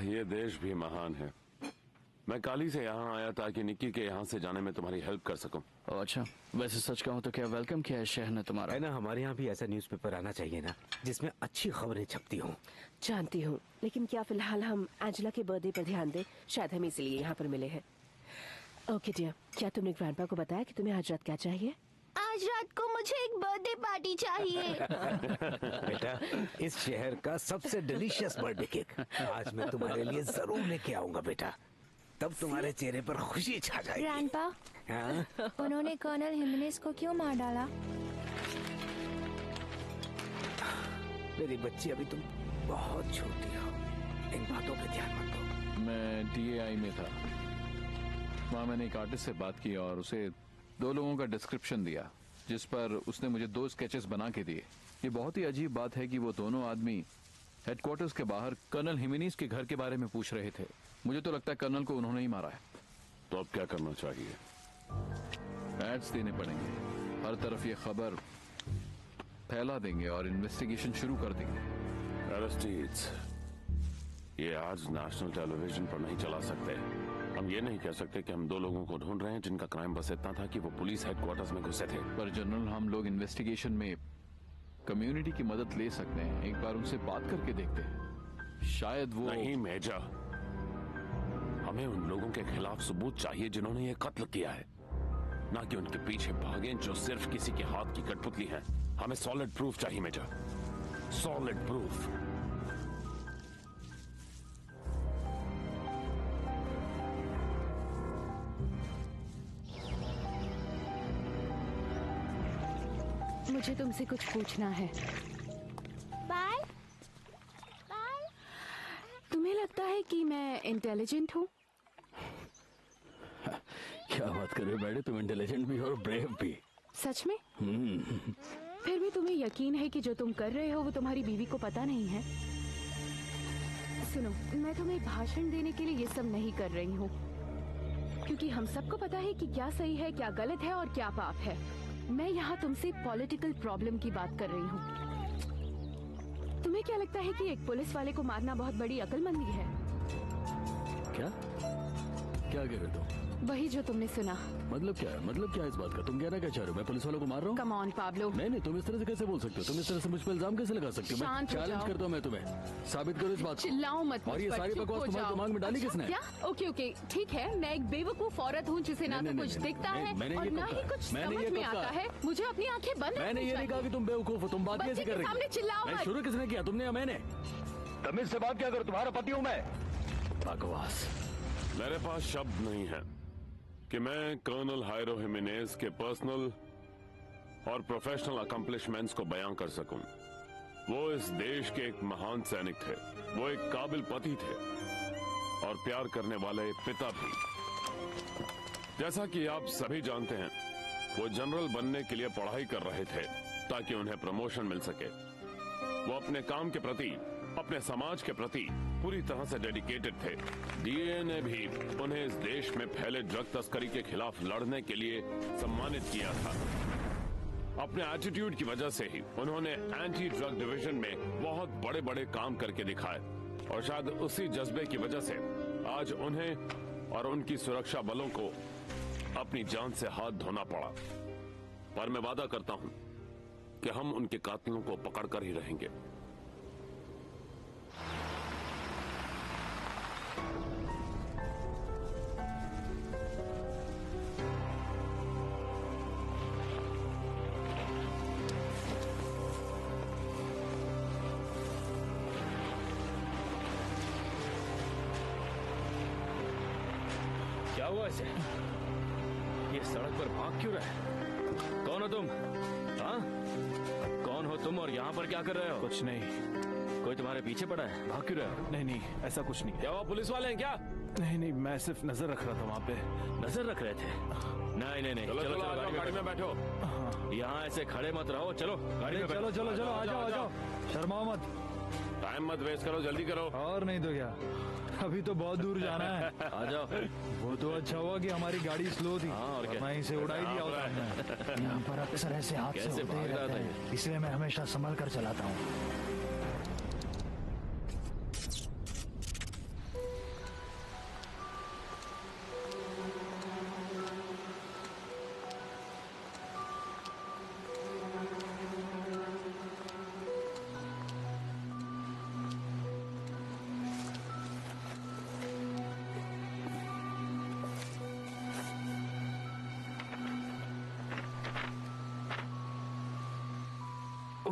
ये देश भी महान है। मैं काली से यहाँ आया ताकि निक्की के यहाँ से जाने में तुम्हारी हेल्प कर सकूं। अच्छा, वैसे सच कहूँ तो क्या वेलकम किया है शहर ने तुम्हारा? है ना, हमारे यहाँ भी ऐसा न्यूज़पेपर आना चाहिए ना, जिसमें अच्छी खबरें छपती हों। जानती हूँ, लेकिन क्या फिलहाल हम एंजेला के बर्थडे पर ध्यान दें? शायद हम इसीलिए यहाँ पर मिले हैं। ओके डियर, क्या तुमने ग्रैंडपा को बताया कि तुम्हें आज रात क्या चाहिए? आज रात को मुझे एक बर्थडे पार्टी चाहिए। बेटा, इस शहर का सबसे डिलीशियस बर्थडे केक आज मैं तुम्हारे लिए जरूर लेके आऊंगा बेटा। तब तुम्हारे चेहरे पर खुशी छा जाएगी। ग्रैंडपा, हाँ? उन्होंने कर्नल हिमेनेज को क्यों मार डाला? मेरी बच्ची, अभी तुम बहुत छोटी हो, इन बातों पे ध्यान मत दो। मैं DAI में था, वहाँ मैंने एक आर्टिस्ट से बात की और उसे 2 लोगों का डिस्क्रिप्शन दिया, जिस पर उसने मुझे 2 स्केचेस बना के दिए। ये बहुत ही अजीब बात है कि वो दोनों आदमी हेडक्वार्टर्स के बाहर कर्नल हिमेनीज के घर के बारे में पूछ रहे थे। मुझे तो लगता है कर्नल को उन्होंने ही मारा है। तो अब क्या करना चाहिए? एड्स देने पड़ेंगे, हर तरफ ये खबर फैला देंगे और इन्वेस्टिगेशन शुरू कर देंगे। एरिस्टीड्स, ये आज नेशनल टेलीविजन पर नहीं चला सकते। हम ये नहीं कह सकते कि हम 2 लोगों को ढूंढ रहे हैं जिनका क्राइम बस इतना था कि वो पुलिस हेडक्वार्टर्स में घुसे थे। पर जनरल, हम लोग इन्वेस्टिगेशन में कम्युनिटी की मदद ले सकते हैं। एक बार उनसे बात करके देखते हैं, शायद वो। नहीं मेजर, हमें उन लोगों के खिलाफ सबूत चाहिए जिन्होंने ये कत्ल किया है, ना कि उनके पीछे भागे जो सिर्फ किसी के हाथ की कठपुतली हैं। हमें सॉलिड प्रूफ चाहिए मेजर, सॉलिड प्रूफ। मुझे तुमसे कुछ पूछना है। Bye bye. तुम्हें लगता है कि मैं इंटेलिजेंट हूँ? क्या बात कर रहे हो बेटे, तुम इंटेलिजेंट भी हो और ब्रेव भी। सच में? फिर भी तुम्हें यकीन है कि जो तुम कर रहे हो वो तुम्हारी बीवी को पता नहीं है? सुनो, मैं तुम्हें भाषण देने के लिए ये सब नहीं कर रही हूँ, क्योंकि हम सबको पता है कि क्या सही है, क्या गलत है और क्या पाप है। मैं यहाँ तुमसे पॉलिटिकल प्रॉब्लम की बात कर रही हूँ। तुम्हें क्या लगता है कि एक पुलिस वाले को मारना बहुत बड़ी अक्लमंदी है? क्या क्या कह रहे हो? वही जो तुमने सुना। मतलब क्या है? मतलब क्या है इस बात का? तुम कहना क्या चाह रहे हो? मैं पुलिस वालों को मार रहा हूँ? Come on Pablo. नहीं, तुम इस तरह से कैसे बोल सकते हो? तुम इस तरह से मुझ पर इल्जाम कैसे लगा सकते हो? मैं चैलेंज करता हूँ, मैं तुम्हें साबित करो इस बात को। चिल्लाओ मत। और ये सारी बकवास तुम्हारे दिमाग में डाली किसने? क्या? ओके, ठीक है, मैं एक बेवकूफ औरत हूँ जिसे ना तो कुछ दिखता है और ना ही कुछ समझ में आता है। मुझे अपनी आंखें बंद। मैंने ये नहीं कहा कि तुम बेवकूफ हो, तुम बात कैसे कर रही हो? चिल्लाओ मत। शुरू किसने किया, तुमने या मैंने? तमीज से बात क्या करो, तुम्हारा पति हूँ मैं। बकवास। मेरे पास शब्द नहीं है कि मैं कर्नल हायरो हिमेनेज के पर्सनल और प्रोफेशनल अकम्पलिशमेंट्स को बयां कर सकूं। वो इस देश के एक महान सैनिक थे, वो एक काबिल पति थे और प्यार करने वाले पिता भी। जैसा कि आप सभी जानते हैं, वो जनरल बनने के लिए पढ़ाई कर रहे थे ताकि उन्हें प्रमोशन मिल सके। वो अपने काम के प्रति, अपने समाज के प्रति पूरी तरह से डेडिकेटेड थे। DA ने भी उन्हें इस देश में फैले ड्रग तस्करी के खिलाफ लड़ने के लिए सम्मानित किया था। अपने एटीट्यूड की वजह से ही उन्होंने एंटी ड्रग डिवीजन में बहुत बड़े बड़े काम करके दिखाए और शायद उसी जज्बे की वजह से आज उन्हें और उनकी सुरक्षा बलों को अपनी जान से हाथ धोना पड़ा। पर मैं वादा करता हूं कि हम उनके कातिलों को पकड़ कर ही रहेंगे। क्या हुआ इसे? ये सड़क पर भाग क्यों रहा है? कौन हो तुम? हाँ, कौन हो तुम और यहाँ पर क्या कर रहे हो? कुछ नहीं। कोई तुम्हारे पीछे पड़ा है? भाग क्यों रहे हो? नहीं, ऐसा कुछ नहीं। क्या हुआ, पुलिस वाले हैं क्या? नहीं, मैं सिर्फ नजर रख रहा था वहाँ पे। नजर रख रहे थे? नहीं, चलो गाड़ी में बैठो। यहाँ ऐसे खड़े मत रहो, चलो गाड़ी में बैठो। चलो आ जाओ, शर्माओ मत। टाइम मत वेस्ट करो, जल्दी करो। और नहीं तो क्या, अभी तो बहुत दूर जाना है। आ जाओ। वो तो अच्छा हुआ कि हमारी गाड़ी स्लो थी, और क्या? वहीं से उड़ाई दिया होता हमने। यहाँ पर अक्सर ऐसे हादसे होते ही रहते हैं, इसलिए मैं हमेशा संभल कर चलाता हूँ।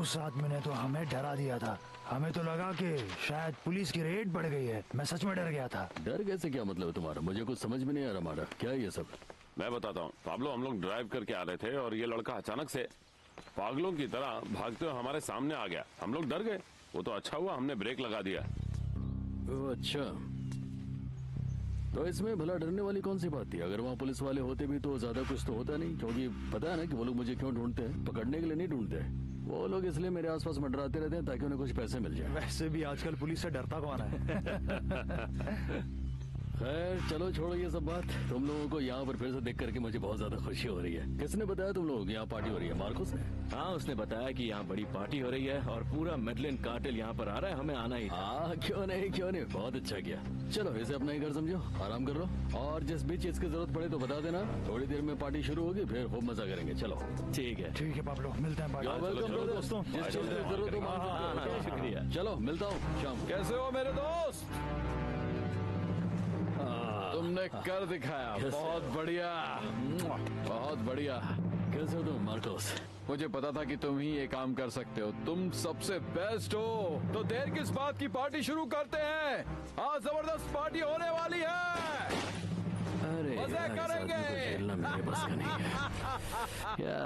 उस आदमी ने तो हमें डरा दिया था। हमें तो लगा कि शायद पुलिस की रेड बढ़ गई है। मैं सच में डर गया था। डर कैसे, क्या मतलब है तुम्हारा? मुझे कुछ समझ में नहीं आ रहा हमारा। क्या है ये सब? मैं बताता हूँ पाब्लो, हम लोग ड्राइव करके आ रहे थे और ये लड़का अचानक से पागलों की तरह भागते हुए हमारे सामने आ गया। हम लोग डर गए। वो तो अच्छा हुआ हमने ब्रेक लगा दिया। ओह अच्छा, तो इसमें भला डरने वाली कौन सी बात थी? अगर वहाँ पुलिस वाले होते भी तो ज्यादा कुछ तो होता नहीं, क्योंकि पता है ना कि वो लोग मुझे क्यों ढूंढते हैं। पकड़ने के लिए नहीं ढूंढते, वो लोग इसलिए मेरे आसपास मंडराते रहते हैं ताकि उन्हें कुछ पैसे मिल जाए। वैसे भी आजकल पुलिस से डरता कौन है? खैर चलो छोड़ो ये सब बात। तुम लोगों को यहाँ पर फिर से देख करके मुझे बहुत ज्यादा खुशी हो रही है। किसने बताया तुम लोगों को यहाँ पार्टी हो रही है? मार्कोस ने? हाँ, उसने बताया कि यहाँ बड़ी पार्टी हो रही है और पूरा मेडलिन कार्टेल यहाँ पर आ रहा है। हमें आना ही था। हाँ क्यों नहीं, क्यों नहीं, बहुत अच्छा किया। चलो इसे अपना ही घर समझो, आराम कर लो, और जिस भी चीज की जरूरत पड़े तो बता देना। थोड़ी देर में पार्टी शुरू होगी, फिर खूब मजा करेंगे। चलो ठीक है। ठीक है पाब्लो, मिलते हैं बाद में। वेलकम दोस्तों। जिस चीज की जरूरत हो मांग सकते हो। शुक्रिया। चलो मिलता हूँ शाम को। कैसे हो मेरे दोस्त? तुमने कर दिखाया, बहुत बढ़िया, बहुत बढ़िया। कैसे हो तुम मार्कोस? मुझे पता था कि तुम ही ये काम कर सकते हो। तुम सबसे बेस्ट हो। तो देर किस बात की, पार्टी शुरू करते हैं। आज जबरदस्त पार्टी होने वाली है। अरे मजे यार, इस करेंगे। आदमी को झेलना मेरे बस का नहीं है। क्या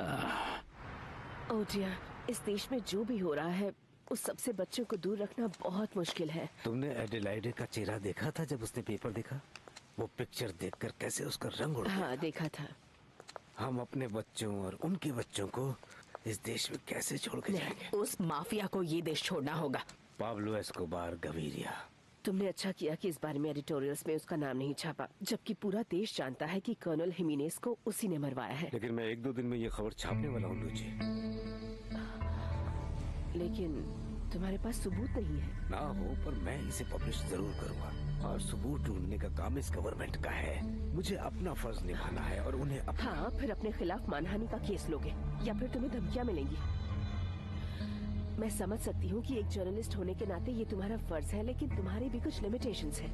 ओह डियर, इस देश में जो भी हो रहा है उस सबसे बच्चों को दूर रखना बहुत मुश्किल है। तुमने एडिलाइडे का चेहरा देखा था जब उसने पेपर देखा? वो पिक्चर देखकर कैसे उसका रंग उड़ गया। हाँ देखा था। हम अपने बच्चों और उनके बच्चों को इस देश में कैसे छोड़ के जाएंगे? उस माफिया को ये देश छोड़ना होगा। Pablo Escobar Gaviria. तुमने अच्छा किया कि इस बारे में एडिटोरियल्स में उसका नाम नहीं छापा, जबकि पूरा देश जानता है कि कर्नल हिमेनेस को उसी ने मरवाया है। लेकिन मैं 1-2 दिन में ये खबर छापने वाला हूँ लूची। लेकिन तुम्हारे पास सबूत नहीं है। ना हो पर मैं इसे पब्लिश जरूर करूँगा, और सबूत ढूंढने का काम इस गवर्नमेंट का है। मुझे अपना फर्ज निभाना है और उन्हें अपना। हाँ, फिर अपने खिलाफ मानहानि का केस लोगे या फिर तुम्हें धमकियाँ मिलेंगी। मैं समझ सकती हूँ कि एक जर्नलिस्ट होने के नाते ये तुम्हारा फर्ज है, लेकिन तुम्हारे भी कुछ लिमिटेशंस हैं।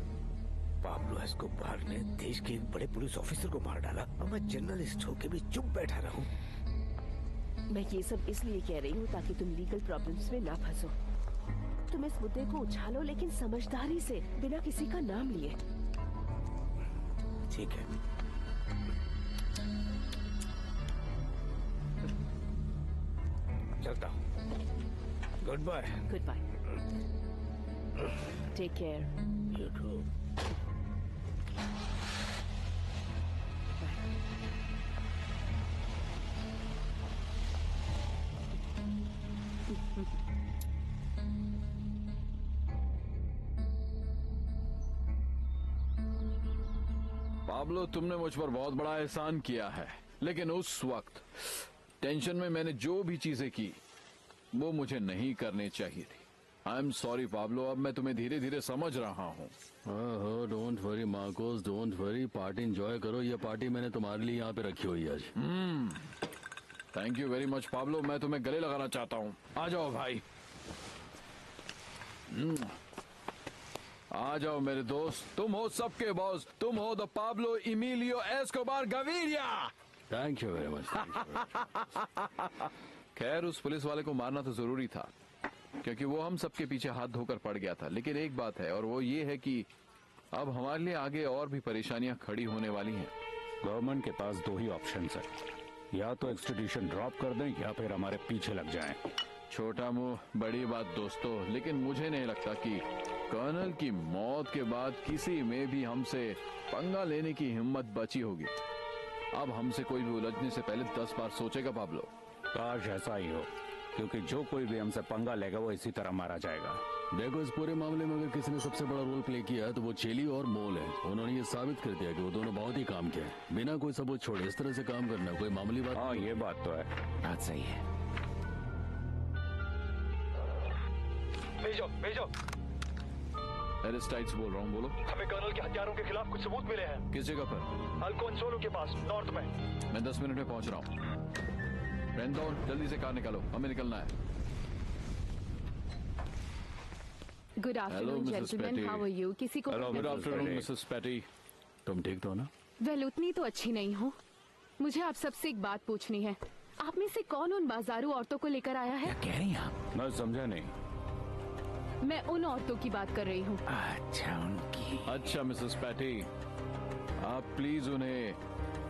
पाब्लो एस्कोबार ने देश के एक बड़े पुलिस ऑफिसर को मार डाला और मैं जर्नलिस्ट होकर भी चुप बैठा रहूं। मैं ये सब इसलिए कह रही हूँ ताकि तुम लीगल प्रॉब्लम्स में ना फंसो। तुम इस मुद्दे को उछालो, लेकिन समझदारी से, बिना किसी का नाम लिए। ठीक है। चलता हूँ। Good bye. Good bye. Take care. Pablo, तुमने मुझ पर बहुत बड़ा एहसान किया है, लेकिन उस वक्त टेंशन में मैंने जो भी चीजें की वो मुझे नहीं करनी चाहिए थी। आई एम सॉरी पाब्लो, अब मैं तुम्हें धीरे धीरे समझ रहा हूँ। Oh don't worry Marcos, don't worry. Party enjoy करो। ये पार्टी मैंने तुम्हारे लिए यहाँ पे रखी हुई है आज। Thank you very much Pablo. मैं तुम्हें गले लगाना चाहता हूँ। आ जाओ भाई। आ जाओ मेरे दोस्त, तुम हो सबके बॉस। तुम हो the Pablo Emilio Escobar Gaviria. Thank you very much. खैर, उस पुलिस वाले को मारना तो जरूरी था, क्योंकि वो हम सबके पीछे हाथ धोकर पड़ गया था। लेकिन एक बात है, और वो ये है कि अब हमारे लिए आगे और भी परेशानियां खड़ी होने वाली हैं। गवर्नमेंट के पास 2 ही ऑप्शन है, या तो एक्सट्रेडिशन ड्रॉप कर दें या फिर हमारे पीछे लग जाएं। छोटा मुंह बड़ी बात दोस्तों, लेकिन मुझे नहीं लगता कि कर्नल की मौत के बाद किसी में भी हमसे पंगा लेने की हिम्मत बची होगी। अब हमसे कोई भी उलझने से पहले 10 बार सोचेगा पाब्लो। काश ऐसा ही हो, क्योंकि जो कोई भी हमसे पंगा लेगा वो इसी तरह मारा जाएगा। देखो, इस पूरे मामले में अगर किसी ने सबसे बड़ा रोल प्ले किया है तो वो चेली और मोल है। उन्होंने ये साबित कर दिया कि वो दोनों बहुत ही काम किया है। बिना कोई सबूत छोड़े इस तरह से काम करना कोई मामूली बात। हाँ, ये बात तो है। बात सही है। भेजो भेजो। एरिस्टाइड्स बोल रहा हूँ, बोलो। हमें कर्नल के हत्यारों के खिलाफ कुछ सबूत मिले हैं। किस जगह पर? अल्कोंसोलो के पास, नॉर्थ में। मैं 10 मिनट में पहुंच रहा हूँ। रेंडोन, जल्दी से कार निकालो, हमें निकलना है। Good afternoon gentleman, how are you? किसी को गुड आफ्टरनून मिसेस पेटी। तुम ठीक तो हो ना? वेल, उतनी तो अच्छी नहीं हो। मुझे आप सबसे एक बात पूछनी है। आप में से कौन उन बाजारू औरतों को लेकर आया है? क्या कह रही हैं आप? मैं समझा नहीं। मैं उन औरतों की बात कर रही हूँ। अच्छा, उनकी। अच्छा मिसेस पैटी, आप प्लीज उन्हें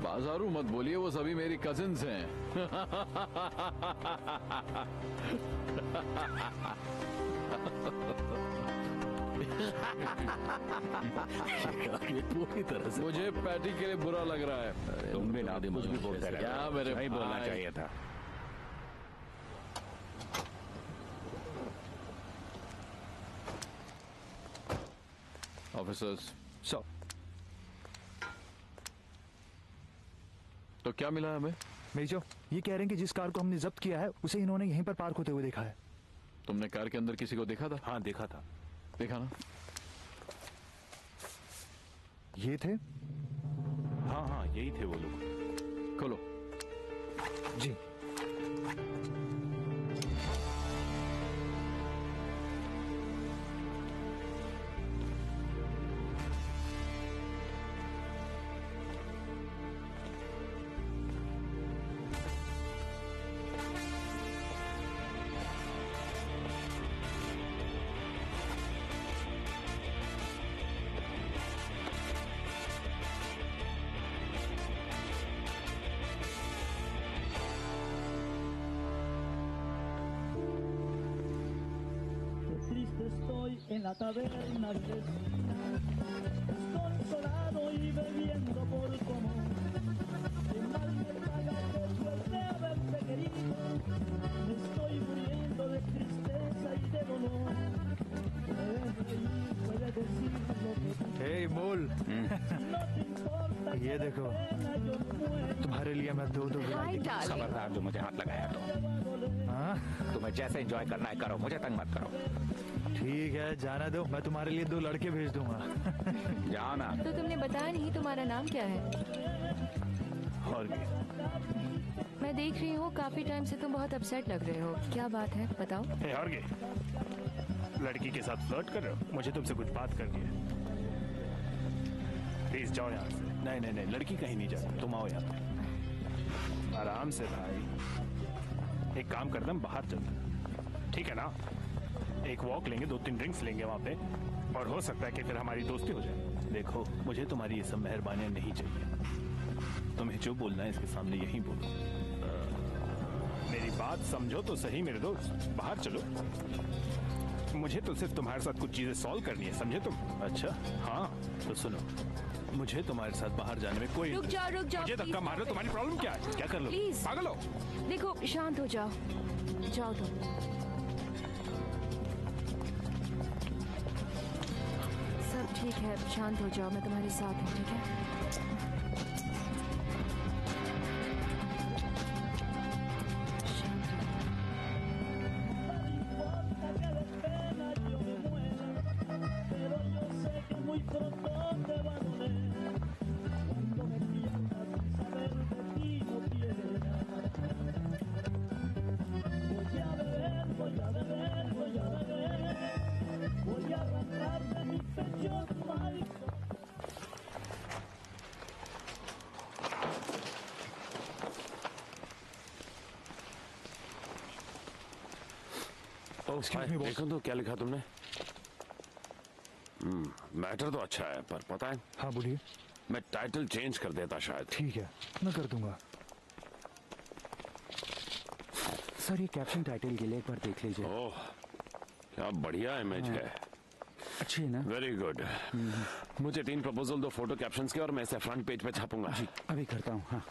बाजारू मत बोलिए, वो सभी मेरी कजिन्स हैं। पूरी तरह से मुझे पैटी के लिए बुरा लग रहा है। तुम भी ना कुछ भी बोलते रहे। क्या मेरे नहीं बोलना भाई। चाहिए था। ऑफिसर्स, सो तो क्या मिला हमें? मेजर, ये कह रहे हैं कि जिस कार को हमने जब्त किया है उसे इन्होंने यहीं पर पार्क होते हुए देखा है। तुमने कार के अंदर किसी को देखा था? हाँ, देखा था। देखा ना? ये थे? हाँ हाँ, यही थे वो लोग। खोलो। जी। Triste estoy en la taberna vecina, desconsolado y bebiendo por común. Qué mal me paga, qué suerte haberte querido. Me estoy muriendo de tristeza y de dolor. Puedes reír, puedes decir lo que tú हे मोल, no te importa. ये देखो, तुम्हारे लिए मैं दो hi darling. खबरदार जो मुझे हाथ लगाया तो। हाँ, तुम्हें जैसे एंजॉय करना है करो, मुझे तंग मत करो। ठीक है, जाना दो। मैं तुम्हारे लिए 2 लड़के भेज दूंगा। जाना। तो तुमने बताया नहीं तुम्हारा नाम क्या है? और मैं देख रही हूँ काफी टाइम से तुम बहुत अपसेट लग रहे हो, क्या बात है बताओ। लड़की के साथ फ्लर्ट कर रहे हो? मुझे तुमसे कुछ बात करनी है। प्लीज जाओ यहाँ से। नहीं नहीं नहीं, लड़की कहीं नहीं जाती, तुम आओ यहाँ पे। आराम से भाई। एक काम करते हैं, बाहर चलते हैं, ठीक है ना? एक वॉक लेंगे, 2-3 ड्रिंक्स लेंगे वहाँ पे, और हो सकता है कि फिर हमारी दोस्ती हो जाए। देखो, मुझे तुम्हारी ये सब मेहरबानियां नहीं चाहिए। तुम्हें जो बोलना है इसके सामने यही बोलो। मेरी बात समझो तो सही मेरे दोस्त। बाहर चलो, मुझे तो सिर्फ तुम्हारे साथ कुछ चीजें सॉल्व करनी है, समझे तुम? अच्छा हाँ, तो सुनो, मुझे तुम्हारे साथ बाहर जाने में कोई रुक जाओ मुझे धक्का मार रहे हो, तुम्हारी प्रॉब्लम क्या है? क्या कर लो? प्लीज पागल हो? देखो शांत हो जाओ, जाओ तुम। सब ठीक है, शांत हो जाओ, मैं तुम्हारे साथ हूँ, ठीक है? देखो तो क्या लिखा तुमने? मैटर तो अच्छा है, पर पता है, हाँ बोलिए। मैं टाइटल चेंज कर देता शायद। ठीक है, मैं कर दूंगा। सर, ये कैप्शन टाइटल के लिए एक बार देख लीजिए। ओह, क्या बढ़िया इमेज है। अच्छी है ना? Very good. मुझे 3 प्रपोजल दो फोटो कैप्शंस के, और मैं इसे फ्रंट पेज पे छापूंगा। जी, अभी करता हूँ। हाँ।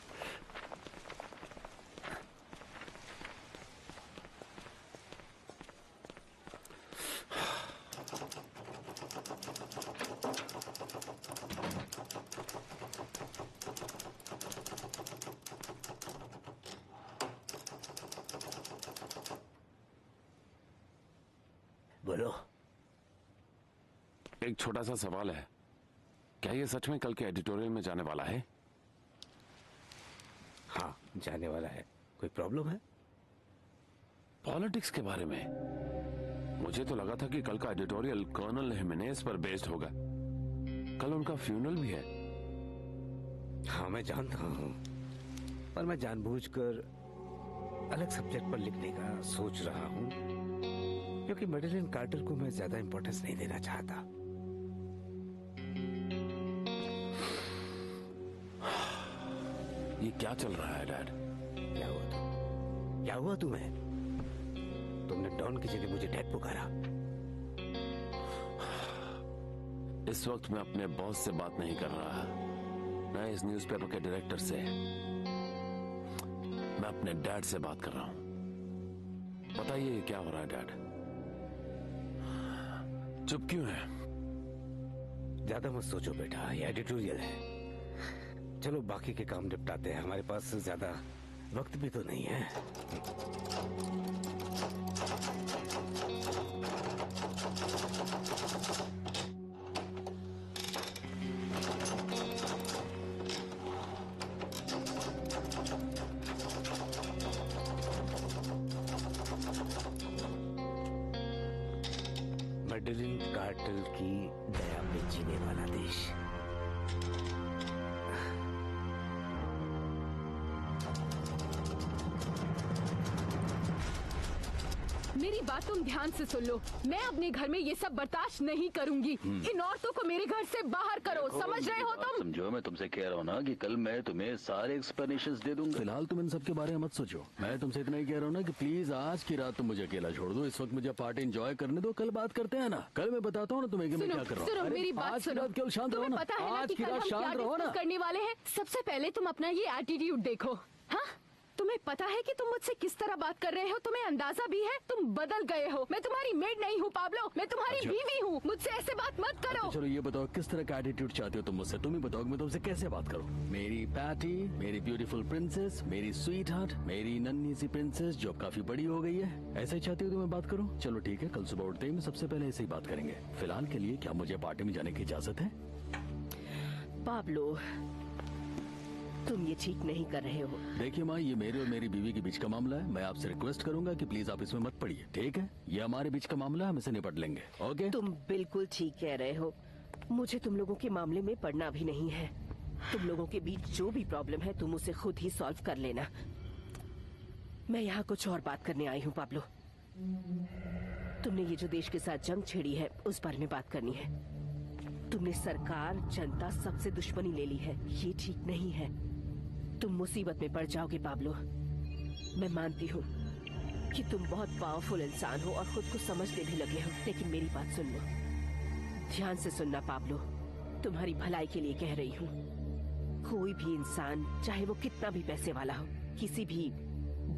बोलो। एक छोटा सा सवाल है, क्या ये सच में कल के एडिटोरियल में जाने वाला है? हाँ, जाने वाला है। कोई प्रॉब्लम है? पॉलिटिक्स के बारे में मुझे तो लगा था कि कल का एडिटोरियल कर्नल हिमेनेज पर बेस्ड होगा। कल उनका फ्यूनरल भी है। हाँ, मैं जानता हूँ, पर मैं जानबूझकर अलग सब्जेक्ट पर लिखने का सोच रहा हूँ, क्योंकि मेडेलिन कार्टर को मैं ज्यादा इंपॉर्टेंस नहीं देना चाहता। ये क्या चल रहा है डैड? क्या हुआ क्या हुआ तुम्हें? तुमने डॉन की जगह मुझे डैड पुकारा। इस वक्त मैं अपने बॉस से बात नहीं कर रहा, मैं इस न्यूज़पेपर के डायरेक्टर से, मैं अपने डैड से बात कर रहा हूं। बताइए क्या हो रहा है डैड? चुप क्यों है? ज्यादा मत सोचो बेटा, ये एडिटोरियल है। चलो बाकी के काम निपटाते हैं, हमारे पास ज्यादा वक्त भी तो नहीं है। मेडेलिन कार्टर की दया में जीने वाला देश। मेरी बात तुम ध्यान से सुन लो। मैं अपने घर में ये सब बर्दाश्त नहीं करूंगी। इन औरतों को मेरे घर से बाहर करो, समझ रहे हो तुम? समझो, मैं तुमसे कह रहा हूँ ना कि कल मैं तुम्हें सारे एक्सप्लेनेशंस दे दूंगा। फिलहाल तुम इन सब के बारे में मत सोचो। मैं तुमसे इतना ही कह रहा हूँ ना कि प्लीज आज की रात तुम मुझे अकेला छोड़ दो। इस वक्त मुझे पार्टी एंजॉय करने दो, कल बात करते हैं ना। कल मैं बताता हूँ ना तुम्हें कि मैं क्या कर रहा हूँ। सुनो मेरी बात सुनो। केवल शांत रहो ना। पता है ना आज कि की कल रात हम क्या शांत रहो ना। डिस्कस करने वाले हैं? सबसे पहले तुम अपना ये एटीट्यूड देखो। हाँ, तुम्हें पता है कि तुम मुझसे किस तरह बात कर रहे हो? तुम्हें अंदाजा भी है? तुम बदल गए हो। मैं तुम्हारी मेड नहीं हूँ पाब्लो, मैं तुम्हारी बीवी हूँ। मुझसे ऐसे बात मत करो। चलो ये बताओ किस तरह का एटीट्यूड चाहते हो तुम मुझसे? तुम ही बताओ कि मैं तुमसे कैसे बात करूं। मेरी पैटी, मेरी ब्यूटीफुल प्रिंसेस, मेरी स्वीट हार्ट, मेरी नन्ही सी प्रिंसेस जो अब काफी बड़ी हो गई है, ऐसे ही चाहती हो तो मैं बात करूं? चलो ठीक है, कल सुबह उठते ही मैं सबसे पहले ऐसे ही बात करेंगे। फिलहाल के लिए क्या मुझे पार्टी में जाने की इजाजत है? पाब्लो, तुम ये ठीक नहीं कर रहे हो। देखिए माँ, ये मेरे और मेरी बीवी के बीच का मामला है। मैं आपसे रिक्वेस्ट करूंगा कि प्लीज आप इसमें मत पड़िए, ठीक है? ये हमारे बीच का मामला है, हम इसे निपट लेंगे। ओके? तुम बिल्कुल ठीक कह रहे हो। मुझे तुम लोगों के मामले में पड़ना भी नहीं है। तुम लोगों के बीच जो भी प्रॉब्लम है तुम उसे खुद ही सॉल्व कर लेना। मैं यहाँ कुछ और बात करने आई हूँ पाब्लो। तुमने ये जो देश के साथ जंग छेड़ी है उस बारे में बात करनी है। तुमने सरकार, जनता, सबसे दुश्मनी ले ली है। ये ठीक नहीं है। तुम मुसीबत में पड़ जाओगे पाब्लो। मैं मानती हूँ कि तुम बहुत पावरफुल इंसान हो और खुद को समझने भी लगे हो, लेकिन मेरी बात सुन लो, ध्यान से सुनना पाब्लो। तुम्हारी भलाई के लिए कह रही हूँ। कोई भी इंसान, चाहे वो कितना भी पैसे वाला हो, किसी भी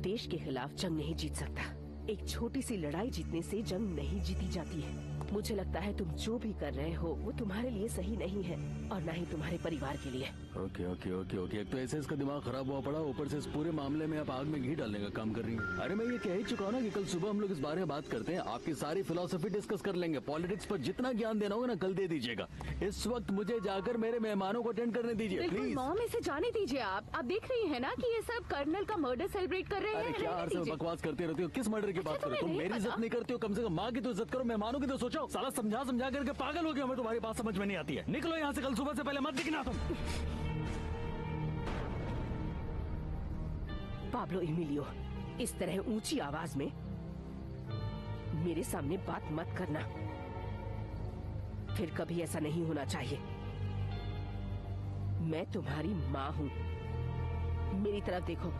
देश के खिलाफ जंग नहीं जीत सकता। एक छोटी सी लड़ाई जीतने से जंग नहीं जीती जाती है। मुझे लगता है तुम जो भी कर रहे हो वो तुम्हारे लिए सही नहीं है और न ही तुम्हारे परिवार के लिए। Okay okay okay okay. एक तो ऐसे इसका दिमाग खराब हुआ पड़ा, ऊपर से इस पूरे मामले में आप आग में घी डालने का काम कर रही हैं। अरे मैं ये कह ही चुका हूँ ना कि कल सुबह हम लोग इस बारे में बात करते हैं। आपकी सारी फिलोसफी डिस्कस कर लेंगे। पॉलिटिक्स पर जितना ज्ञान देना होगा ना कल दे दीजिएगा। इस वक्त मुझे जाकर मेरे मेहमानों को अटेंड करने दीजिए प्लीज। मॉम, इसे जाने दीजिए। आप देख रही है ना कि ये सब कर्नल का मर्डर सेलिब्रेट कर रहे हैं। अरे क्या हर समय बकवास करते रहते हो? किस मर्डर की बात करो? तुम मेरी इज्जत नहीं करते हो? कम से कम माँ की तो इज्जत करो, मेहमानों की तो सोचो। साला समझा समझा करके पागल हो गया। हमें तुम्हारी बात समझ में नहीं आती है। निकलो यहाँ से, कल सुबह से पहले मत दिखना तुम। पाब्लो इमिलियो, इस तरह ऊंची आवाज में मेरे सामने बात मत करना। फिर कभी ऐसा नहीं होना चाहिए। मैं तुम्हारी माँ हूँ, मेरी तरफ देखो।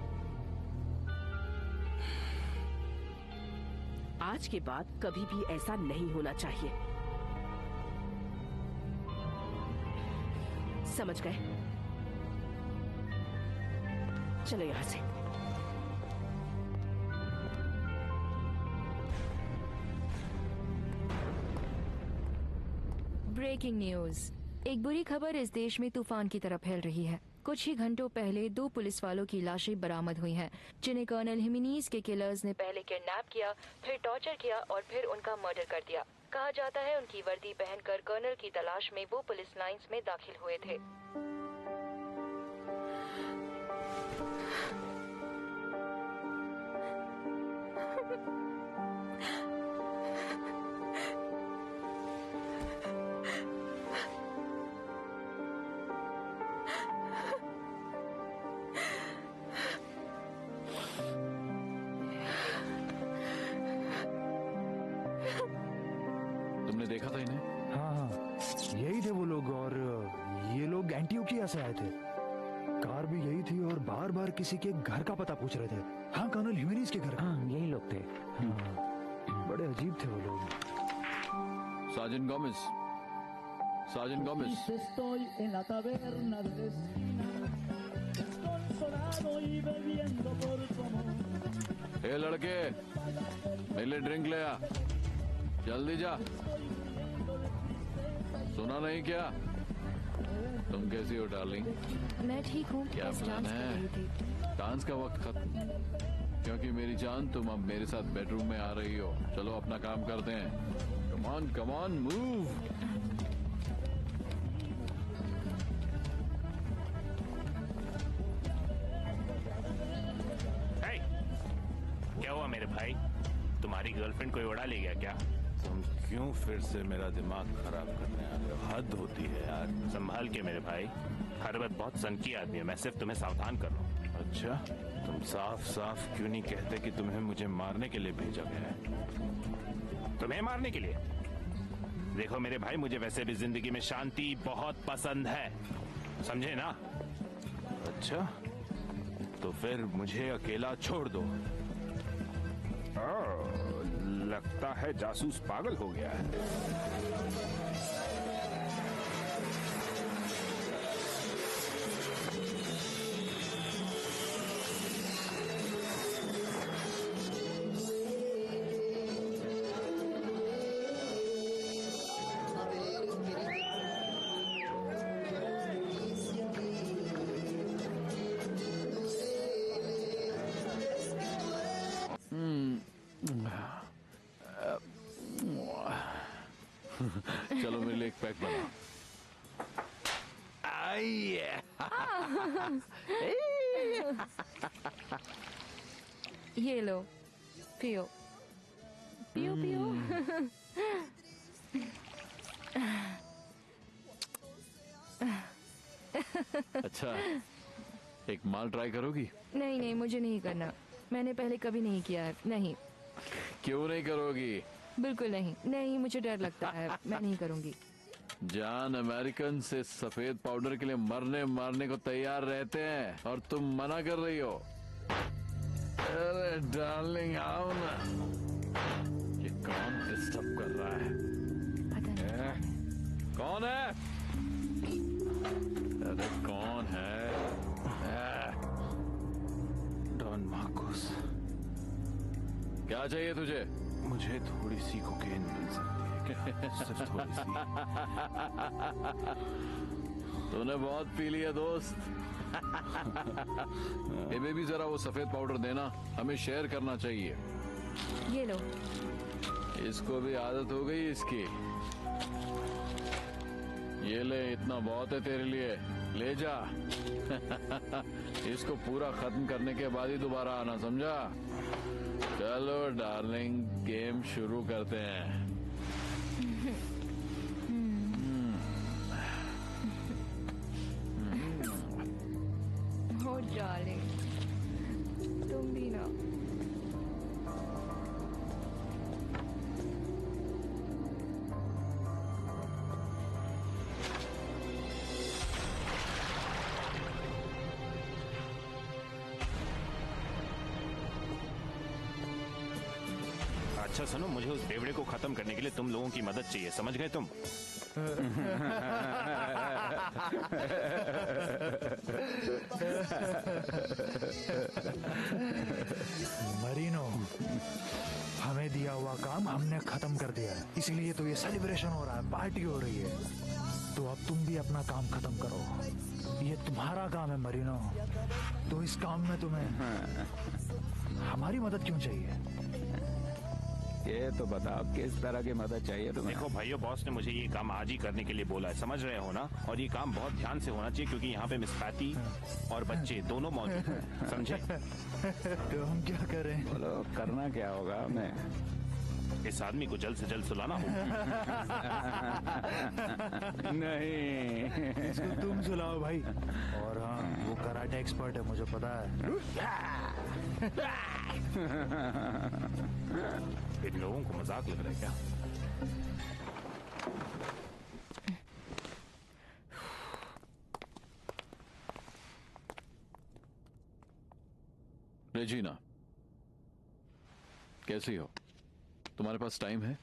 आज के बाद कभी भी ऐसा नहीं होना चाहिए, समझ गए? चलो यहाँ से। Breaking news. एक बुरी खबर इस देश में तूफान की तरह फैल रही है। कुछ ही घंटों पहले 2 पुलिस वालों की लाशें बरामद हुई हैं, जिन्हें कर्नल हिमेनीज के किलर्स ने पहले किडनैप किया, फिर टॉर्चर किया और फिर उनका मर्डर कर दिया। कहा जाता है उनकी वर्दी पहनकर कर्नल की तलाश में वो पुलिस लाइंस में दाखिल हुए थे। से आए थे? कार भी यही थी और बार बार किसी के घर का पता पूछ रहे थे। हाँ, कर्नल हिमेनीज के घर का। हाँ, यही लोग थे। हाँ, बड़े अजीब थे वो लोग। साजन गोमेज, साजन Gomez. Estoy en la taberna de la esquina, desconsolado y bebiendo por tu amor. ए लड़के, मेरे ड्रिंक ले आ, जल्दी जा। सुना नहीं क्या? तुम कैसी हो डार्लिंग? मैं ठीक हूँ। क्या बस प्लान डांस कर है? रही थी। डांस का वक्त खत्म, क्योंकि मेरी जान तुम अब मेरे साथ बेडरूम में आ रही हो। चलो अपना काम करते हैं। Come on move. Hey, क्या हुआ मेरे भाई? तुम्हारी गर्लफ्रेंड कोई उड़ा ले गया क्या? तुम क्यों फिर से मेरा दिमाग खराब करने आ रहे हो? हद होती है यार। संभाल के मेरे भाई, हर वक्त बहुत सनकी आदमी है। मैं सिर्फ तुम्हें सावधान कर रहा हूँ। अच्छा, तुम साफ साफ क्यों नहीं कहते कि तुम्हें मुझे मारने के लिए भेजा गया है? तुम्हें मारने के लिए? देखो मेरे भाई, मुझे वैसे भी जिंदगी में शांति बहुत पसंद है, समझे ना? अच्छा, तो फिर मुझे अकेला छोड़ दो। लगता है जासूस पागल हो गया है। चलो मेरे लिए एक पैक बना। ये लो, पियो पियो पियो। अच्छा, एक माल ट्राई करोगी? नहीं नहीं, मुझे नहीं करना। मैंने पहले कभी नहीं किया है। नहीं। क्यों नहीं करोगी? बिल्कुल नहीं। नहीं, मुझे डर लगता है। मैं नहीं करूंगी। जान अमेरिकन से सफेद पाउडर के लिए मरने मारने को तैयार रहते हैं और तुम मना कर रही हो। अरे डार्लिंग आओ ना। ये कौन डिस्टर्ब कर रहा है? पता नहीं। कौन है? अरे कौन है? Don Marcos. क्या चाहिए तुझे? मुझे थोड़ी सी कोकेन मिल सकती है क्या? सिर्फ थोड़ी सी। तूने बहुत पी लिया दोस्त। ए बेबी, जरा वो सफेद पाउडर देना, हमें शेयर करना चाहिए। ये लो। इसको भी आदत हो गई इसकी। ये ले, इतना बहुत है तेरे लिए, ले जा। इसको पूरा खत्म करने के बाद ही दोबारा आना, समझा? चलो डार्लिंग, गेम शुरू करते हैं। हो डार्लिंग, तुम भी ना। अच्छा सुनो, मुझे उस बेवड़े को खत्म करने के लिए तुम लोगों की मदद चाहिए, समझ गए तुम? मरीनो, हमें दिया हुआ काम हमने खत्म कर दिया है, इसलिए तो ये सेलिब्रेशन हो रहा है, पार्टी हो रही है। तो अब तुम भी अपना काम खत्म करो। ये तुम्हारा काम है मरीनो, तो इस काम में तुम्हें हमारी मदद क्यों चाहिए? ये तो बताओ, किस तरह की मदद चाहिए तुम्हें? देखो भाइयों, बॉस ने मुझे ये काम आज ही करने के लिए बोला है, समझ रहे हो ना? और ये काम बहुत ध्यान से होना चाहिए, क्योंकि यहाँ पे मिस पैटी और बच्चे दोनों मौजूद हैं, समझे? तो हम क्या करें? बोलो, करना क्या होगा हमें? इस आदमी को जल्द से जल्द सुलाना होगा। नहीं, इसको तुम सुलाओ भाई। और हाँ, वो कराटे एक्सपर्ट है, मुझे पता है। इन लोगों को मजाक लग रहा है क्या? रेजिना, कैसी हो? तुम्हारे पास टाइम है?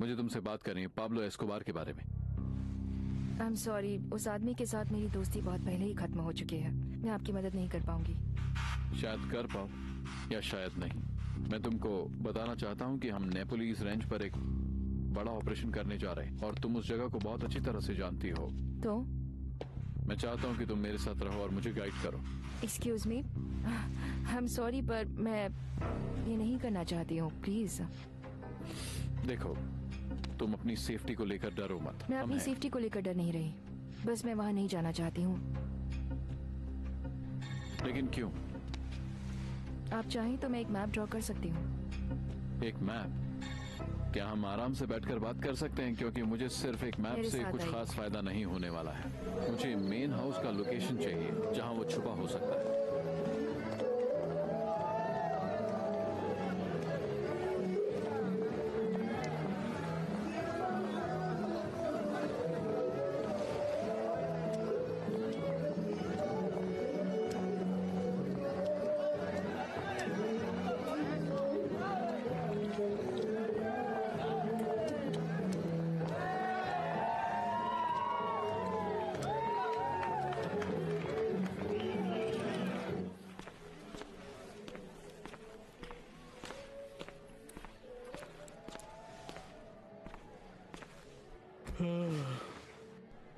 मुझे तुमसे बात करनी है पाब्लो एस्कोबार के बारे में। आई एम सॉरी, उस आदमी के साथ मेरी दोस्ती बहुत पहले ही खत्म हो चुकी है। मैं आपकी मदद नहीं कर पाऊंगी। शायद कर पाओ या शायद नहीं। मैं तुमको बताना चाहता हूँ कि हम नेपोलिस रेंज पर एक बड़ा ऑपरेशन करने जा रहे हैं और तुम उस जगह को बहुत अच्छी तरह से जानती हो। तो मैं चाहता हूँ कि तुम मेरे साथ रहो और मुझे गाइड करो। Excuse me, I am sorry पर मैं ये नहीं करना चाहती हूँ, प्लीज। देखो, तुम अपनी सेफ्टी को लेकर डरो मत। मैं अपनी सेफ्टी को लेकर डर नहीं रही, बस मैं वहाँ नहीं जाना चाहती हूँ। लेकिन क्यों? आप चाहें तो मैं एक मैप ड्रॉ कर सकती हूँ। एक मैप? क्या हम आराम से बैठकर बात कर सकते हैं? क्योंकि मुझे सिर्फ एक मैप मेरे से साथ कुछ आइए। खास फायदा नहीं होने वाला है। मुझे मेन हाउस का लोकेशन चाहिए जहां वो छुपा हो सकता है।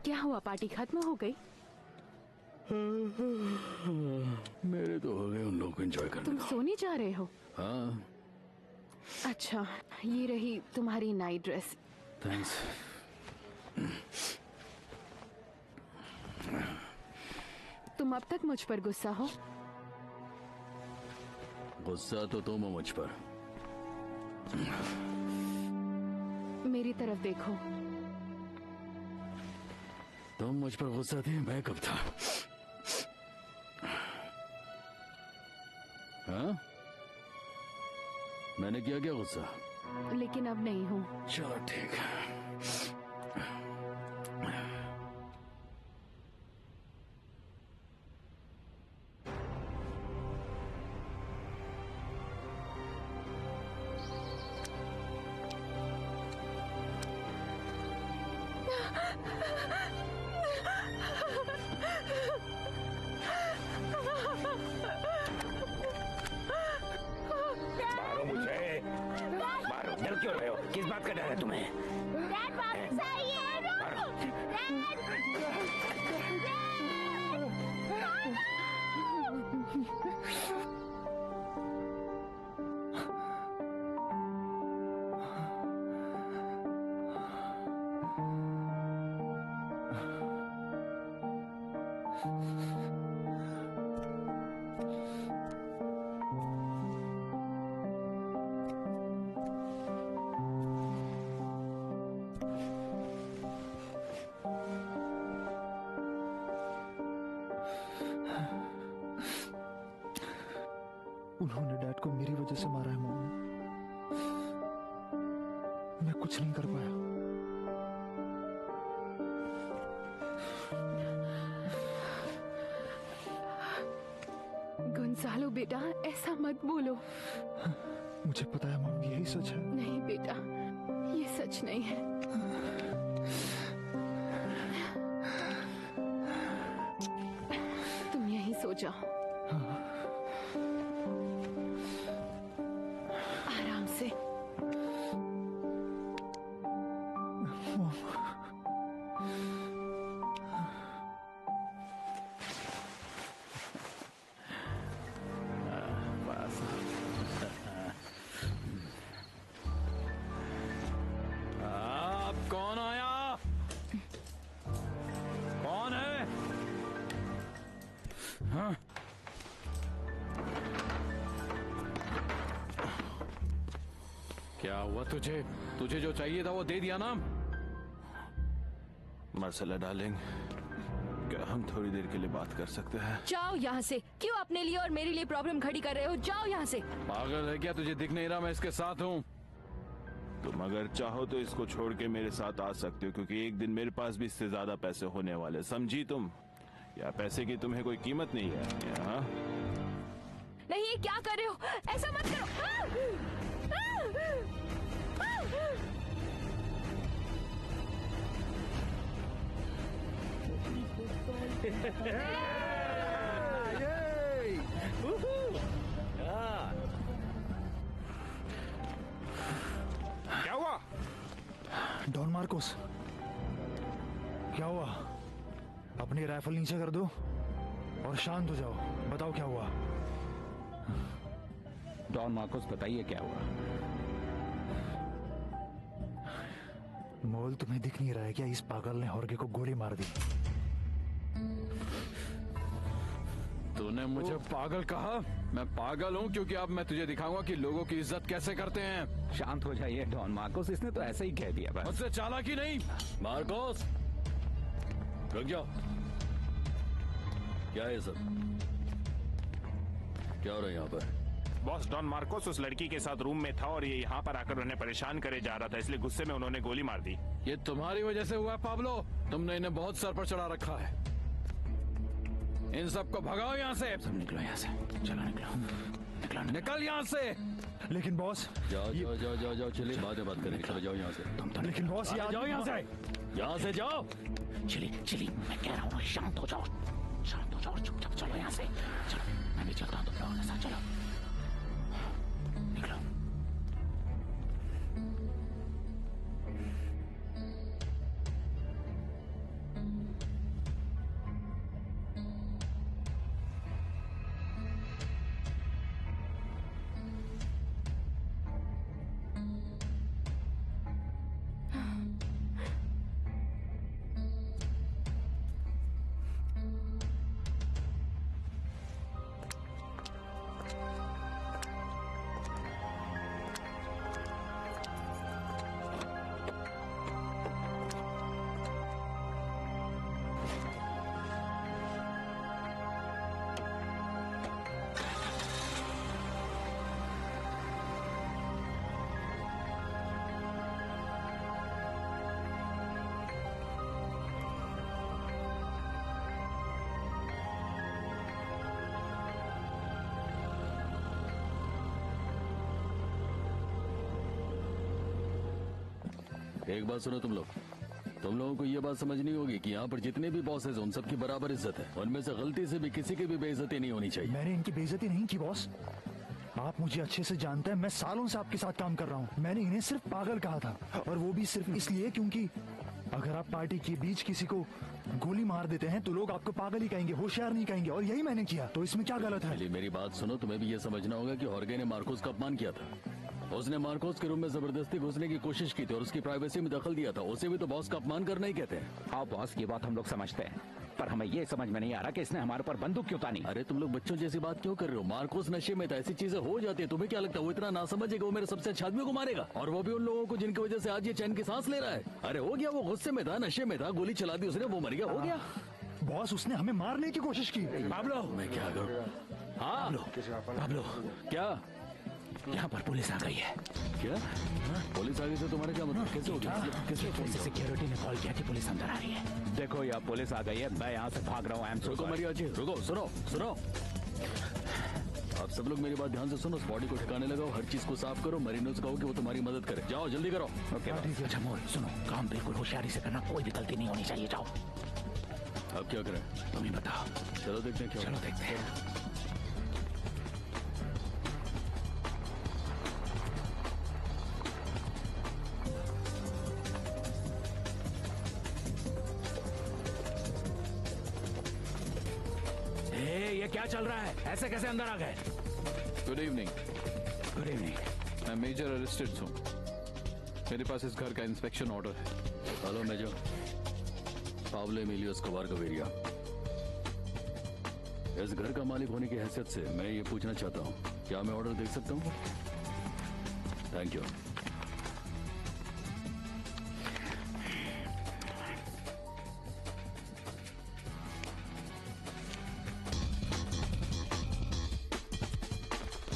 क्या हुआ, पार्टी खत्म हो गई? मेरे तो हो गए उन लोगों को एंजॉय करने तुम को। सोने जा रहे हो? हाँ, अच्छा, ये रही तुम्हारी नाइट ड्रेस। थैंक्स। तुम अब तक मुझ पर गुस्सा हो? गुस्सा तो तुम हो मुझ पर। मेरी तरफ देखो। तुम मुझ पर गुस्सा थी, मैं कब था? हाँ? मैंने किया क्या गुस्सा? लेकिन अब नहीं हूँ। चलो ठीक है। मारो मुझे, मारो। डर क्यों रहे हो? किस बात का डर है तुम्हें? उन्होंने डैड को मेरी वजह से मारा है मम्मी। मैं कुछ नहीं कर पाया। गुंसालो बेटा, ऐसा मत बोलो। मुझे पता है मम्मी, यही सच है। नहीं बेटा, ये सच नहीं है। तुम यहीं सो जाओ, आराम से। आप कौन आया? कौन है? हाँ? क्या हुआ तुझे? तुझे जो चाहिए था वो दे दिया ना? मार्सेला डार्लिंग, क्या हम थोड़ी देर के लिए बात कर सकते हैं? जाओ यहाँ से। क्यों अपने लिए और मेरे लिए प्रॉब्लम खड़ी कर रहे हो? जाओ यहाँ से। पागल है क्या? तुझे दिख नहीं रहा मैं इसके साथ हूँ? तुम अगर चाहो तो इसको छोड़ के मेरे साथ आ सकते हो, क्योंकि एक दिन मेरे पास भी इससे ज्यादा पैसे होने वाले। समझी तुम? या पैसे की तुम्हें कोई कीमत नहीं है? हाँ? नहीं, ये क्या कर रहे हो? ऐसा मत करो। क्या हुआ? डॉन मार्कोस, क्या हुआ? अपनी राइफल नीचे कर दो और शांत हो जाओ। बताओ क्या हुआ? डॉन मार्कोस, बताइए क्या हुआ? मोल, तुम्हें दिख नहीं रहा है क्या? इस पागल ने हॉर्गे को गोली मार दी। तूने मुझे पागल कहा? मैं पागल हूँ क्योंकि अब मैं तुझे दिखाऊंगा कि लोगों की इज्जत कैसे करते हैं। शांत हो जाइए डॉन मार्कोस, इसने तो ऐसे ही कह दिया बस। मुझसे चालाकी नहीं। मार्कोस, रुक जाओ। क्या है ये सब? क्या हो रहा है यहाँ पर? बॉस, डॉन मार्कोस उस लड़की के साथ रूम में था और ये यहाँ पर आकर उन्हें परेशान करे जा रहा था, इसलिए गुस्से में उन्होंने गोली मार दी। ये तुम्हारी वजह से हुआ पाब्लो। तुमने इन्हें बहुत सर पर चढ़ा रखा है। इन सबको भगाओ यहाँ से। सब निकलो यहाँ से, चलो निकलो। निकल यहाँ से। लेकिन बॉस, जाओ जाओ जाओ जाओ जाओ, चलिए बाद में बात करेंगे। चलो जाओ यहाँ से। लेकिन बॉस, जाओ यहाँ से, यहाँ से जाओ। चली, मैं कह रहा हूँ शांत हो जाओ, चुपचाप चलो यहाँ से। चलो, मैं भी चलता हूँ तुम लोगों के साथ। चलो निकलो। एक बात सुनो तुम लोगों को ये बात समझनी होगी कि यहाँ पर जितने भी बॉस हैं उन सबकी बराबर इज्जत है। उनमें से गलती से भी किसी की भी बेइज्जती नहीं होनी चाहिए। मैंने इनकी बेइज्जती नहीं की बॉस। आप मुझे अच्छे से जानते हैं, मैं सालों से आपके साथ काम कर रहा हूँ। मैंने इन्हें सिर्फ पागल कहा था, और वो भी सिर्फ इसलिए क्योंकि अगर आप पार्टी के बीच किसी को गोली मार देते हैं तो लोग आपको पागल ही कहेंगे, होशियार नहीं कहेंगे, और यही मैंने किया। तो इसमें क्या गलत है? पहले मेरी बात सुनो, तुम्हें भी ये समझना होगा कि हॉर्गे ने मार्कोस का अपमान किया था। उसने मार्कोस के रूम में जबरदस्ती घुसने की कोशिश की थी और उसकी प्राइवेसी में दखल दिया था। उसे भी तो बॉस का अपमान करना ही कहते हैं। हाँ बॉस, ये बात हम लोग समझते हैं, पर हमें ये समझ में नहीं आ रहा कि इसने हमारे ऊपर बंदूक क्यों तानी। अरे तुम लोग बच्चों जैसी बात क्यों कर रहे हो? मार्कोस नशे में था, ऐसी चीजें हो जाती है। तुम्हें क्या लगता है वो इतना ना समझेगा? वो मेरे सबसे अच्छे आदमियों को मारेगा, और वो भी उन लोगों को जिनकी वजह से आज ये चैन की सांस ले रहा है। अरे हो गया, वो गुस्से में था, नशे में था, गोली चला दी उसने, वो मर गया, हो गया। बॉस, उसने हमें मारने की कोशिश की। पाब्लो, मैं क्या करूँ? हाँ पाब्लो, क्या यहाँ पर पुलिस आ गई है। क्या पुलिस आ गई? से तुम्हारे क्या मतलब? कैसे हो गया? कैसे? सिक्योरिटी ने कॉल किया कि पुलिस अंदर आ रही है। देखो यहाँ पुलिस आ गई है, मैं यहाँ से भाग रहा हूँ। रुको मरिया जी, रुको, सुनो। आप सब लोग मेरी बात ध्यान से सुनो। उस बॉडी को ठिकाने लगाओ, हर चीज को साफ करो। मरीनो से कहो कि वो तुम्हारी मदद करे। जाओ जल्दी करो। ओके, अच्छा मोल सुनो, काम बिल्कुल होशियारी से करना, कोई भी गलती नहीं होनी चाहिए। जाओ। अब क्या करें तुम ही बताओ। चलो देखते हैं क्या। चलो देखते हैं। ये क्या चल रहा है? ऐसे कैसे अंदर आ गए? Good evening. Good evening. मैं मेजर अरेस्टेड हूँ। मेरे पास इस घर का इंस्पेक्शन ऑर्डर है। Hello major, Pablo Emilio Escobar Gaviria. इस घर का मालिक होने की हैसियत से मैं ये पूछना चाहता हूँ, क्या मैं ऑर्डर देख सकता हूँ? Thank you.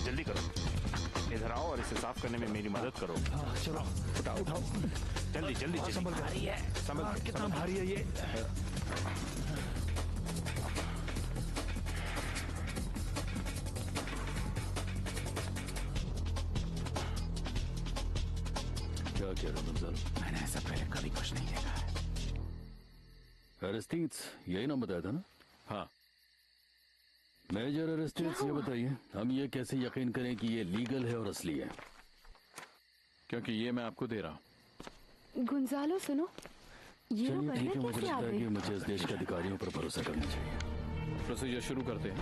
जल्दी करो, इधर आओ और इसे साफ करने में मेरी मदद करो। हाँ, चलो उठाओ। जल्दी। संभल कर। कितना भारी है ये? कह रहे हो गोंजालो? मैंने ऐसा पहले कभी कुछ नहीं देखा है। अरेस्टीज यही नाम बताया था ना? हाँ। मेजर अरेस्टीज, ये बताइए हम ये कैसे यकीन करें कि ये लीगल है और असली है? क्योंकि ये मैं आपको दे रहा हूँ। गुंजालो सुनो, ये लोग चलिए ठीक है, अंदर मुझे कैसे आ लगता है गए? कि मुझे इस देश के अधिकारियों पर भरोसा करना चाहिए। प्रोसीजर शुरू करते हैं।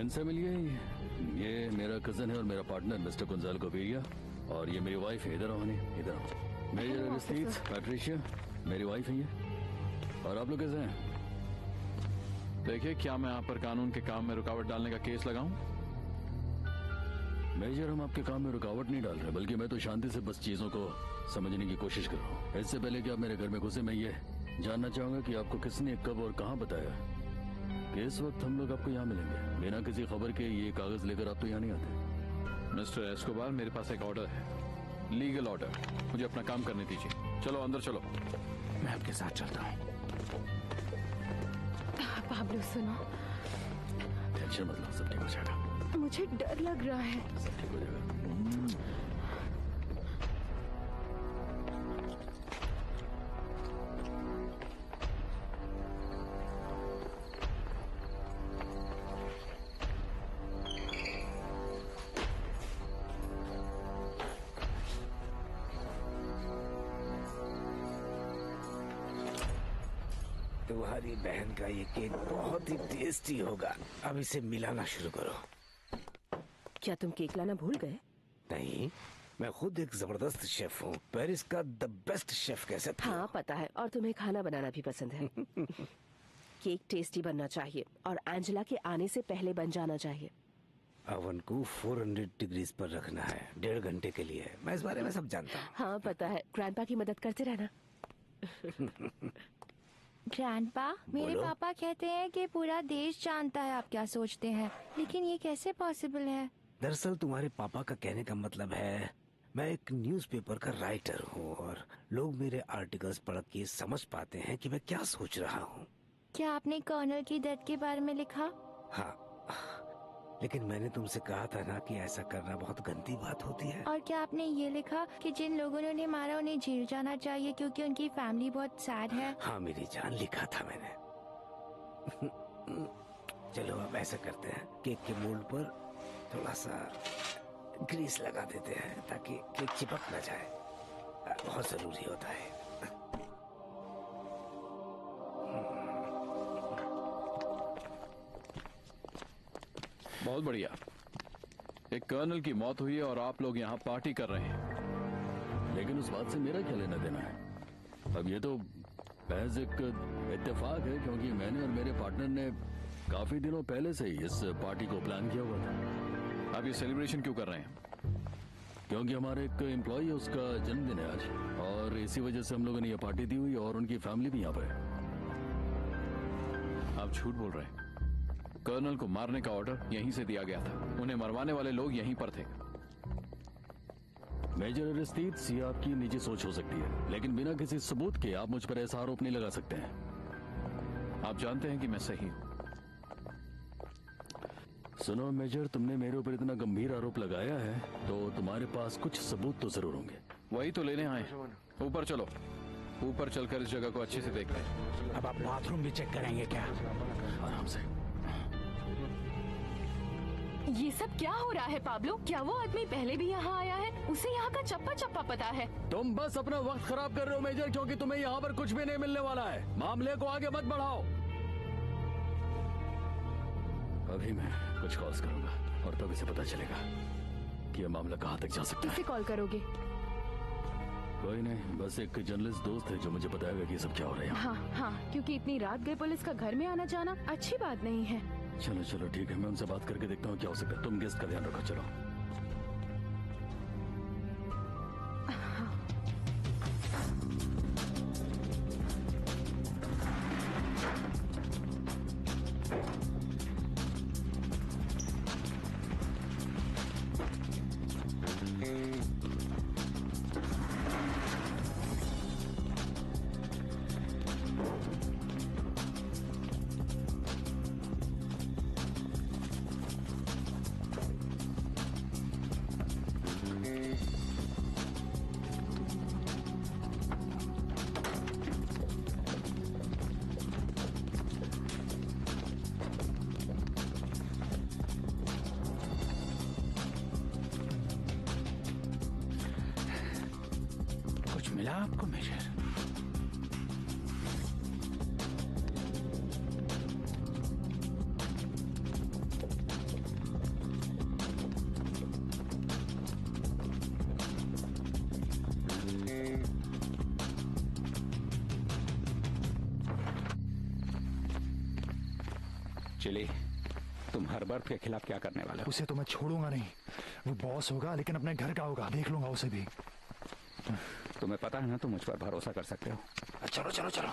इनसे मिलिए, ये मेरा कजन है और मेरा पार्टनर मिस्टर गोंजालो गोविरिया, और ये मेरी वाइफ है। इधर आओ, इधर आओ। मेजर Hello, अरेस्टीज, officer. पैट्रिशिया मेरी वाइफ है ये। और आप लोग कैसे हैं? देखिए, क्या मैं आप पर कानून के काम में रुकावट डालने का केस लगाऊं? मेजर, हम आपके काम में रुकावट नहीं डाल रहे, बल्कि मैं तो शांति से बस चीजों को समझने की कोशिश कर रहा हूँ। इससे पहले कि आप मेरे घर में घुसे, मैं ये जानना चाहूंगा कि आपको किसने कब और कहाँ बताया कि इस वक्त हम लोग आपको यहाँ मिलेंगे। बिना किसी खबर के ये कागज लेकर आप तो यहाँ नहीं आते। मिस्टर एस्कोबार, मेरे पास एक ऑर्डर है, लीगल ऑर्डर। मुझे अपना काम करने दीजिए। चलो अंदर चलो। मैं आपके साथ चलता हूँ। पाब्लो सुनो, टेंशन मत लो, सब ठीक हो जाएगा। मुझे डर लग रहा है। सब ठीक हो जाएगा। तुम्हारी बहन का ये केक बहुत ही टेस्टी होगा। अब इसे मिलाना शुरू करो। क्या तुम केक लाना भूल गए? नहीं, मैं खुद एक जबरदस्त शेफ हूँ, पेरिस का द बेस्ट शेफ कह सकते हो। हाँ पता है, और तुम्हें खाना बनाना भी पसंद है। केक टेस्टी बनना चाहिए और एंजेला के आने से पहले बन जाना चाहिए। ओवन को 400 डिग्रीज पर रखना है 1.5 घंटे के लिए। मैं इस बारे में सब जानता हूँ। हाँ पता है, ग्रैंडपा की मदद करते रहना। ग्रैंडपा, मेरे बोलो। पापा कहते हैं कि पूरा देश जानता है आप क्या सोचते हैं, लेकिन ये कैसे पॉसिबल है? दरअसल तुम्हारे पापा का कहने का मतलब है, मैं एक न्यूज़पेपर का राइटर हूँ और लोग मेरे आर्टिकल्स पढ़ के समझ पाते हैं कि मैं क्या सोच रहा हूँ। क्या आपने कर्नल की डेथ के बारे में लिखा? हाँ, लेकिन मैंने तुमसे कहा था ना कि ऐसा करना बहुत गंदी बात होती है। और क्या आपने ये लिखा कि जिन लोगों ने उन्हें मारा उन्हें जेल जाना चाहिए क्योंकि उनकी फैमिली बहुत सैड है? हाँ मेरी जान, लिखा था मैंने। चलो अब ऐसा करते हैं, केक के मोल्ड पर थोड़ा सा ग्रीस लगा देते हैं ताकि केक चिपक न जाए। बहुत जरूरी होता है। बहुत बढ़िया। एक कर्नल की मौत हुई है और आप लोग यहाँ पार्टी कर रहे हैं। लेकिन उस बात से मेरा क्या लेना देना है? अब ये तो महज एक इत्तेफाक है, क्योंकि मैंने और मेरे पार्टनर ने काफी दिनों पहले से ही इस पार्टी को प्लान किया हुआ था। आप ये सेलिब्रेशन क्यों कर रहे हैं? क्योंकि हमारे एक एम्प्लॉय है, उसका जन्मदिन है आज, और इसी वजह से हम लोगों ने ये पार्टी दी हुई, और उनकी फैमिली भी यहाँ पर है। आप झूठ बोल रहे हैं। कर्नल को मारने का ऑर्डर यहीं से दिया गया था, उन्हें मरवाने वाले लोग यहीं पर थे। मेजर अरेस्टीज, ये आपकी निजी सोच हो सकती है, लेकिन बिना किसी सबूत के आप मुझ पर ऐसा आरोप नहीं लगा सकते हैं। आप जानते हैं कि मैं सही हूँ। सुनो मेजर, तुमने मेरे ऊपर इतना गंभीर आरोप लगाया है तो तुम्हारे पास कुछ सबूत तो जरूर होंगे। वही तो लेने आए। ऊपर चलो, ऊपर चलकर इस जगह को अच्छे से देखते हैं। अब आप बाथरूम भी चेक करेंगे क्या? आराम से। ये सब क्या हो रहा है पाब्लो? क्या वो आदमी पहले भी यहाँ आया है? उसे यहाँ का चप्पा चप्पा पता है। तुम बस अपना वक्त खराब कर रहे हो मेजर, क्योंकि तुम्हें यहाँ पर कुछ भी नहीं मिलने वाला है। मामले को आगे मत बढ़ाओ। अभी मैं कुछ कॉल्स करूंगा और तब इसे पता चलेगा कि यह मामला कहाँ तक जा सकता है। किसे कॉल करोगे? कोई नहीं, बस एक जर्नलिस्ट दोस्त है जो मुझे बताएगा कि ये सब क्या हो रहा है। हाँ हाँ, क्योंकि इतनी रात गए पुलिस का घर में आना जाना अच्छी बात नहीं है। चलो चलो ठीक है, मैं उनसे बात करके देखता हूँ क्या हो सकता है। तुम गेस्ट का ध्यान रखो। चलो। मिला आपको मेजर? चिली, तुम हर्बर्ट के खिलाफ क्या करने वाले हो? उसे तो मैं छोड़ूंगा नहीं। वो बॉस होगा लेकिन अपने घर का होगा, देख लूंगा उसे भी। तुम्हें पता है ना, तुम मुझ पर भरोसा कर सकते हो। चलो चलो चलो।